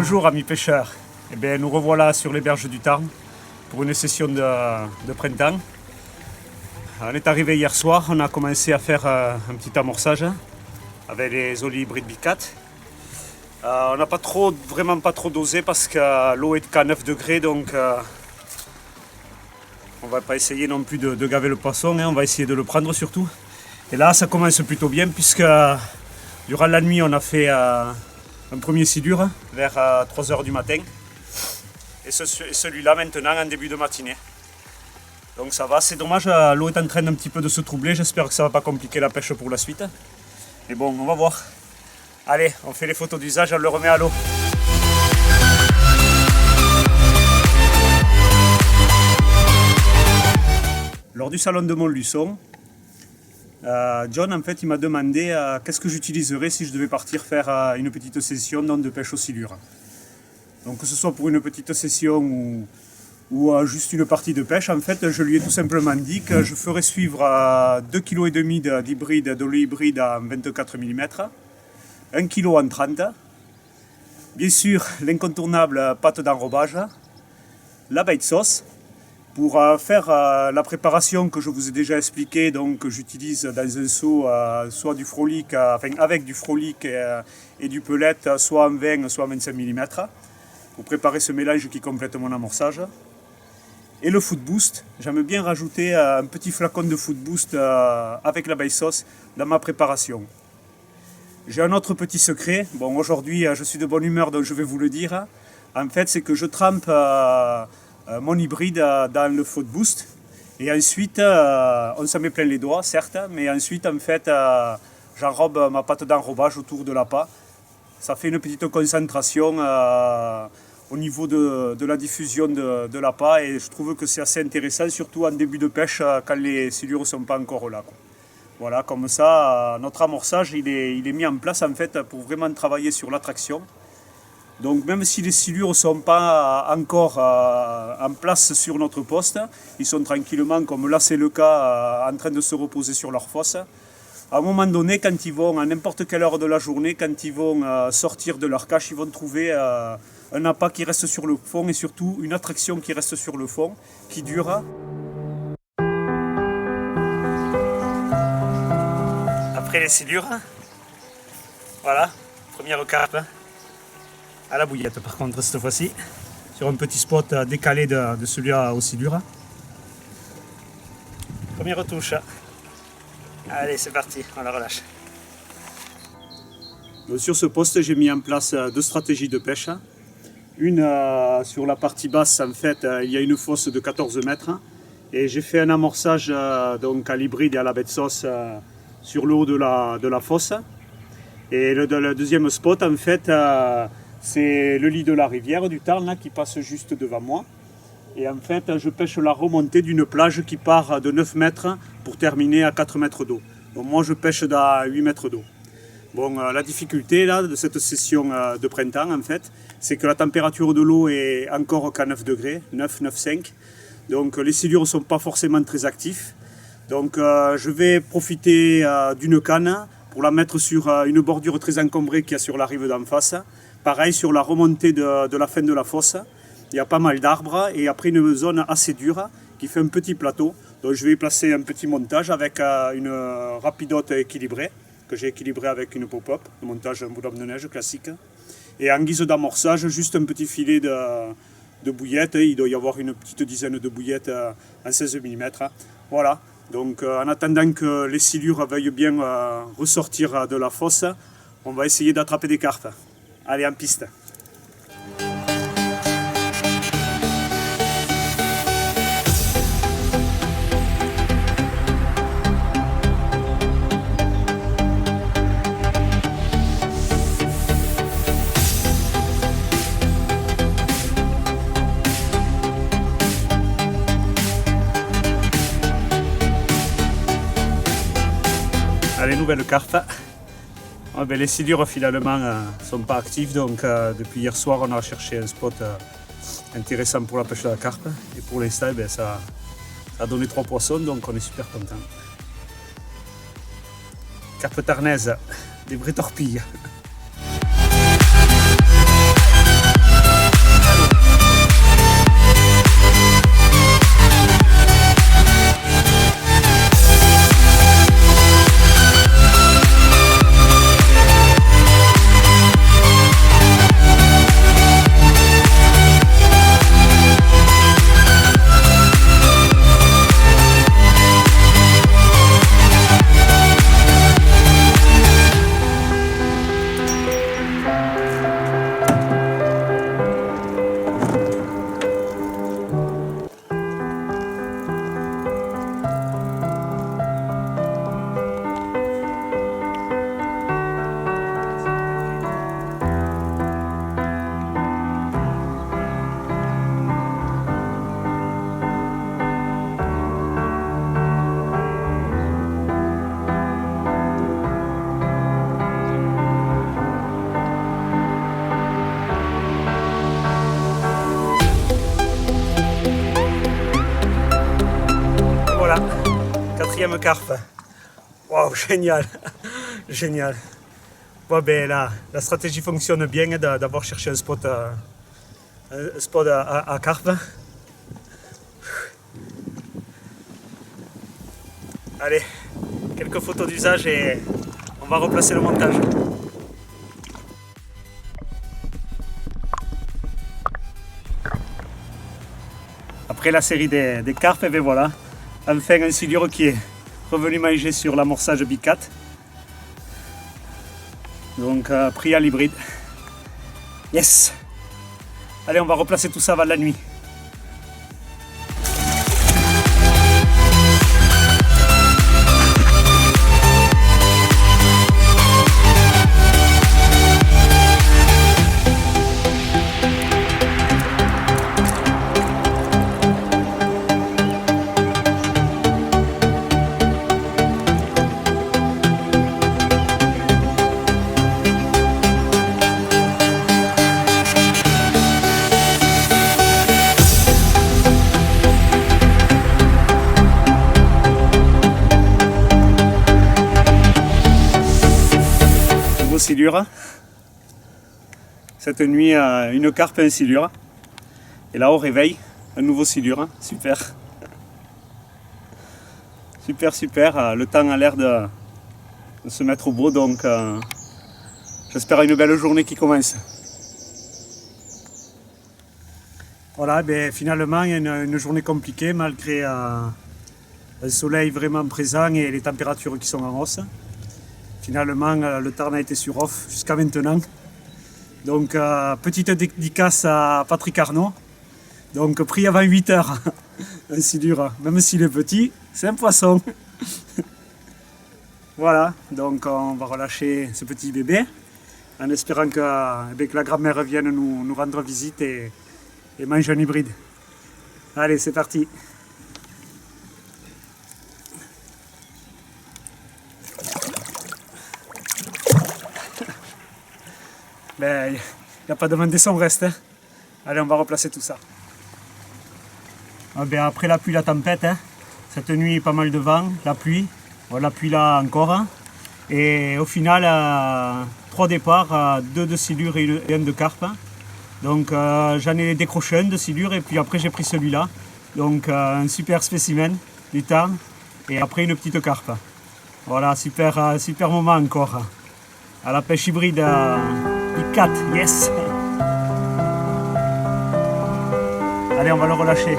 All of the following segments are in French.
Bonjour amis pêcheurs, eh bien, nous revoilà sur les berges du Tarn pour une session de printemps. On est arrivé hier soir, on a commencé à faire un petit amorçage avec les Oli hybrides Bicat. On n'a vraiment pas trop dosé parce que l'eau est qu'à 9 degrés, donc on va pas essayer non plus de gaver le poisson, on va essayer de le prendre surtout. Et là ça commence plutôt bien puisque durant la nuit on a fait un premier silure vers 3 h du matin et celui-là maintenant en début de matinée. Donc ça va, c'est dommage, l'eau est en train un petit peu de se troubler, j'espère que ça ne va pas compliquer la pêche pour la suite. Mais bon, on va voir. Allez, on fait les photos d'usage, on le remet à l'eau. Lors du salon de Montluçon, John en fait il m'a demandé qu'est-ce que j'utiliserais si je devais partir faire une petite session de pêche au silure. Donc que ce soit pour une petite session ou juste une partie de pêche, en fait je lui ai tout simplement dit que je ferais suivre 2,5 kg d'hybride, d'Oli hybride en 24 mm, 1 kg en 30, bien sûr l'incontournable pâte d'enrobage, la bait sauce. Pour faire la préparation que je vous ai déjà expliqué, donc j'utilise dans un seau soit du frolic, avec du frolic et du pellet, soit en 20, soit en 25 mm, pour préparer ce mélange qui complète mon amorçage. Et le Food Boost, j'aime bien rajouter un petit flacon de Food Boost avec la bait sauce dans ma préparation. J'ai un autre petit secret, bon aujourd'hui je suis de bonne humeur donc je vais vous le dire, en fait c'est que je trempe mon hybride dans le Food Boost et ensuite on s'en met plein les doigts certes, mais ensuite en fait j'enrobe ma pâte d'enrobage autour de l'appât. Ça fait une petite concentration au niveau de la diffusion de l'appât et je trouve que c'est assez intéressant, surtout en début de pêche quand les silures ne sont pas encore là. Voilà, comme ça notre amorçage il est mis en place en fait pour vraiment travailler sur l'attraction. Donc même si les silures ne sont pas encore en place sur notre poste, ils sont tranquillement, comme là c'est le cas, en train de se reposer sur leur fosse. À un moment donné, quand ils vont, à n'importe quelle heure de la journée, quand ils vont sortir de leur cache, ils vont trouver un appât qui reste sur le fond et surtout une attraction qui reste sur le fond, qui dure. Après les silures, voilà, première carpe. À la bouillette par contre cette fois-ci, sur un petit spot décalé de celui-là au silure. Première touche. Allez c'est parti, on la relâche. Donc, sur ce poste j'ai mis en place deux stratégies de pêche. Une sur la partie basse en fait il y a une fosse de 14 mètres et j'ai fait un amorçage donc à l'hybride et à la bait sauce sur le haut de la fosse. Et le deuxième spot en fait c'est le lit de la rivière du Tarn là, qui passe juste devant moi. Et en fait, je pêche la remontée d'une plage qui part de 9 mètres pour terminer à 4 mètres d'eau. Donc moi, je pêche à 8 mètres d'eau. Bon, la difficulté là, de cette session de printemps, en fait, c'est que la température de l'eau est encore qu'à 9 degrés, 9, 9,5. Donc les silures ne sont pas forcément très actifs. Donc je vais profiter d'une canne pour la mettre sur une bordure très encombrée qu'il y a sur la rive d'en face. Pareil sur la remontée de la fin de la fosse, il y a pas mal d'arbres et après une zone assez dure qui fait un petit plateau. Donc je vais y placer un petit montage avec une rapidote équilibrée que j'ai équilibrée avec une pop-up, un montage en boulot de neige classique. Et en guise d'amorçage, juste un petit filet de bouillettes. Il doit y avoir une petite dizaine de bouillettes en 16 mm. Voilà, donc en attendant que les silures veuillent bien ressortir de la fosse, on va essayer d'attraper des carpes. Allez, en piste. Allez, nouvelle carpe. Ah ben, les silures finalement ne sont pas actives, donc depuis hier soir on a cherché un spot intéressant pour la pêche de la carpe et pour l'instant ben, ça a donné 3 poissons, donc on est super content. Carpe tarnaise, des vraies torpilles. Quatrième carpe. Waouh, génial. Génial. Bon, ben là, la stratégie fonctionne bien d'avoir cherché un spot à carpe. Allez, quelques photos d'usage et on va replacer le montage. Après la série des carpes, et bien voilà, enfin un silure qui est revenu manger sur l'amorçage bicat. Donc pris à l'hybride. Yes! Allez, on va replacer tout ça avant la nuit. Silure. Cette nuit, une carpe et un silure. Et là, au réveil, un nouveau silure. Super. Super, super. Le temps a l'air de se mettre au beau, donc j'espère une belle journée qui commence. Voilà, ben, finalement, il y a une journée compliquée malgré un soleil vraiment présent et les températures qui sont en hausse. Finalement, le Tarn a été sur off jusqu'à maintenant. Donc, petite dédicace à Patrick Arnaud. Donc, pris avant 8 heures. Un silure, même s'il est petit, c'est un poisson. Voilà, donc on va relâcher ce petit bébé en espérant que la grand-mère vienne nous rendre visite et mange un hybride. Allez, c'est parti. Ben, il n'y a pas demandé son reste. Hein. Allez, on va replacer tout ça. Ah ben, après la pluie, la tempête, hein. Cette nuit, pas mal de vent, la pluie. Bon, la pluie là encore. Hein. Et au final, 3 départs, 2 de silure et un de carpe. Hein. Donc j'en ai décroché un de silure et puis après j'ai pris celui-là. Donc un super spécimen du Tarn et après une petite carpe. Voilà, super, super moment encore. À la pêche hybride. 4, yes! Allez, on va le relâcher.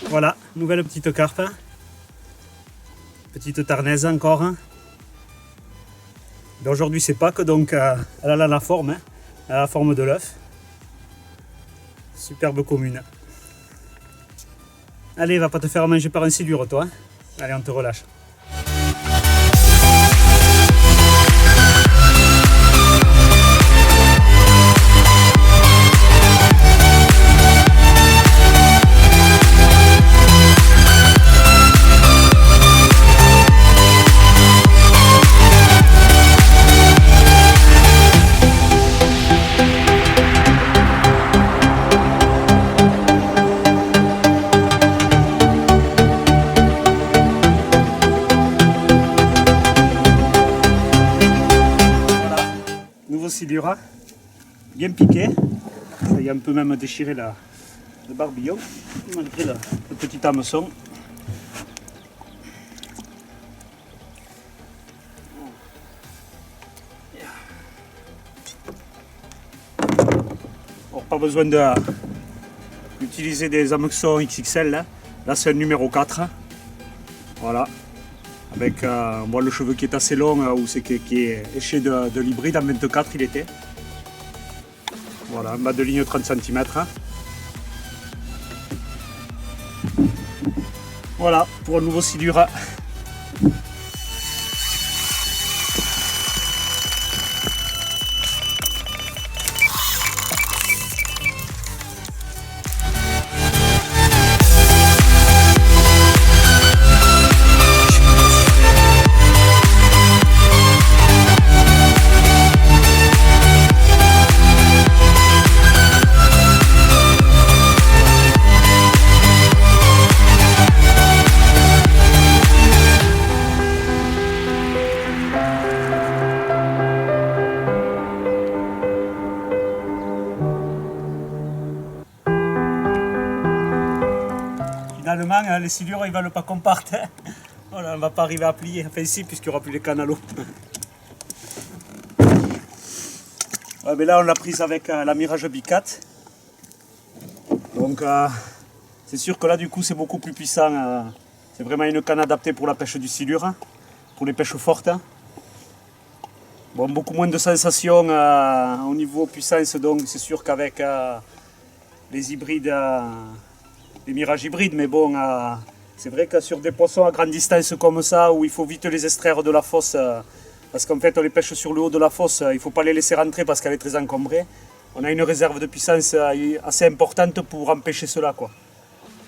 Voilà, nouvelle petite carpe. Petite tarnaise encore. Aujourd'hui c'est Pâques, donc elle a la forme, hein. Elle a la forme de l'œuf. Superbe commune. Allez, va pas te faire manger par un silure toi. Hein. Allez, on te relâche. Silura, bien piqué, ça y a un peu même déchiré le barbillon, malgré le petit hameçon. Bon, pas besoin d'utiliser des hameçons XXL, là c'est un numéro 4, voilà, Avec on voit le cheveu qui est assez long, ou c'est qui est éché de l'hybride, en 24 il était. Voilà, en bas de ligne 30 cm. Voilà, pour un nouveau silure. Finalement, les silures ils veulent pas qu'on parte. Voilà, on va pas arriver à plier. Enfin ici, puisqu'il n'y aura plus les cannes à l'eau. Ouais, mais là on l'a prise avec la Mirage Bicat. Donc c'est sûr que là du coup c'est beaucoup plus puissant. C'est vraiment une canne adaptée pour la pêche du silure, pour les pêches fortes. Bon, beaucoup moins de sensations au niveau puissance, donc c'est sûr qu'avec les hybrides, les Mirages hybrides, mais bon, c'est vrai que sur des poissons à grande distance comme ça, où il faut vite les extraire de la fosse, parce qu'en fait on les pêche sur le haut de la fosse, il ne faut pas les laisser rentrer parce qu'elle est très encombrée. On a une réserve de puissance assez importante pour empêcher cela, quoi.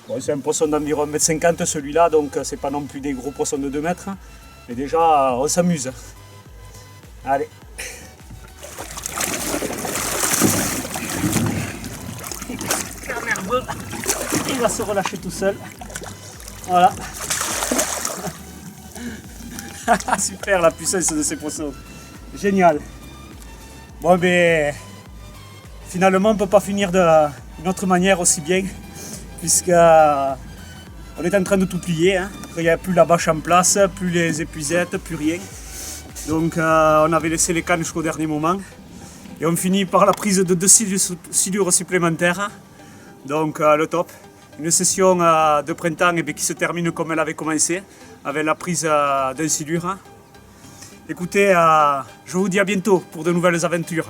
Bon, c'est un poisson d'environ 1,50 m celui-là, donc c'est pas non plus des gros poissons de 2 mètres, mais déjà on s'amuse. Allez. Super nerveux. Il va se relâcher tout seul. Voilà. Super la puissance de ces poissons. Génial. Bon, mais finalement on ne peut pas finir d'une autre manière aussi bien, puisque on est en train de tout plier, hein. Il n'y a plus la bâche en place, plus les épuisettes, plus rien. Donc on avait laissé les cannes jusqu'au dernier moment. Et on finit par la prise de 2 silures supplémentaires. Donc le top. Une session de printemps qui se termine comme elle avait commencé, avec la prise d'un silure. Écoutez, je vous dis à bientôt pour de nouvelles aventures.